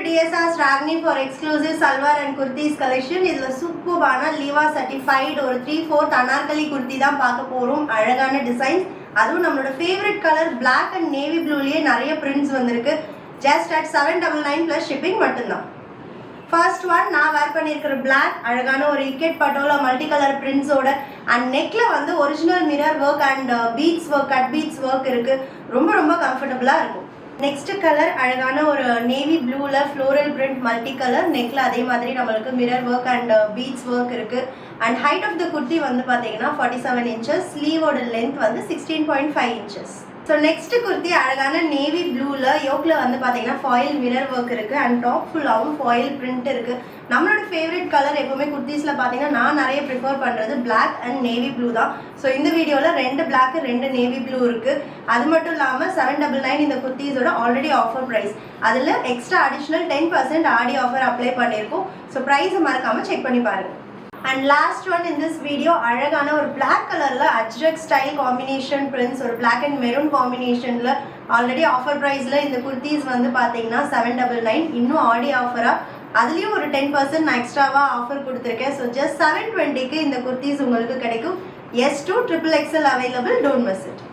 DSR Ragni for exclusive salwar and kurtis collection. இதுல சூப்பரான லீவா சர்டிஃபைட் ஒரு 3/4 அனார்கலி kurti தான் பார்க்க போறோம். அழகான டிசைன்ஸ், அதுவும் நம்மளோட favourite colour Black and navy blueலயே நிறைய prints வந்திருக்கு. just at 799 plus shipping மட்டும்தான். First one நான் வேர் பண்ணியிருக்கிற Black, அழகான ஒரு இக்கெட் பட்டோலா மல்டி கலர் பிரிண்ட்ஸோட அண்ட் நெக்ல வந்து original mirror work and beads work, cut beads work இருக்கு. ரொம்ப ரொம்ப கம்ஃபர்டபுளா இருக்கும். நெக்ஸ்ட் கலர் அழகான ஒரு நேவி ப்ளூல ஃப்ளோரல் பிரிண்ட் மல்டி கலர், நெக்ல அதே மாதிரி நம்மளுக்கு mirror work and beads work இருக்கு. And height of the kurti வந்து பார்த்தீங்கன்னா 47 இன்ச்சஸ், ஸ்லீவோட லென்த் வந்து 16.5 இன்ச்சஸ். ஸோ நெக்ஸ்ட் குர்த்தி அழகான நேவி ப்ளூல யோக்ல வந்து பார்த்தீங்கன்னா ஃபாயில் மிரர் ஒர்க் இருக்கு அண்ட் டாப் ஃபுல்லாகவும் ஃபாயில் பிரிண்ட் இருக்கு. நம்மளோட ஃபேவரட் கலர் எப்பவுமே குர்த்திஸில் பார்த்தீங்கன்னா நான் நிறைய ப்ரிஃபர் பண்ணுறது Black அண்ட் நேவி ப்ளூ தான். ஸோ இந்த வீடியோவில் 2 Black 2 நேவி ப்ளூ இருக்குது. அது மட்டும் இல்லாமல் 799 இந்த குர்த்திஸோட ஆல்ரெடி ஆஃபர் ப்ரைஸ், அதில் எக்ஸ்ட்ரா அடிஷ்னல் 10% ஆடி ஆஃபர் அப்ளை பண்ணியிருக்கோம். ஸோ ப்ரைஸை மறக்காமல் செக் பண்ணி பாருங்கள். And last one in this video அழகான ஒரு Black கலரில் அஜ்ரக் ஸ்டைல் காம்பினேஷன் பிரிண்ட்ஸ், ஒரு Black அண்ட் மெரூன் காம்பினேஷனில் ஆல்ரெடி ஆஃபர் ப்ரைஸில் இந்த குர்த்திஸ் வந்து பார்த்தீங்கன்னா 799, இன்னும் ஆடி ஆஃபராக அதுலேயும் ஒரு 10% நான் எக்ஸ்ட்ராவாக ஆஃபர் கொடுத்துருக்கேன். ஸோ ஜஸ்ட் 720க்கு இந்த குர்த்திஸ் உங்களுக்கு கிடைக்கும். S2 XXL available, don't miss it.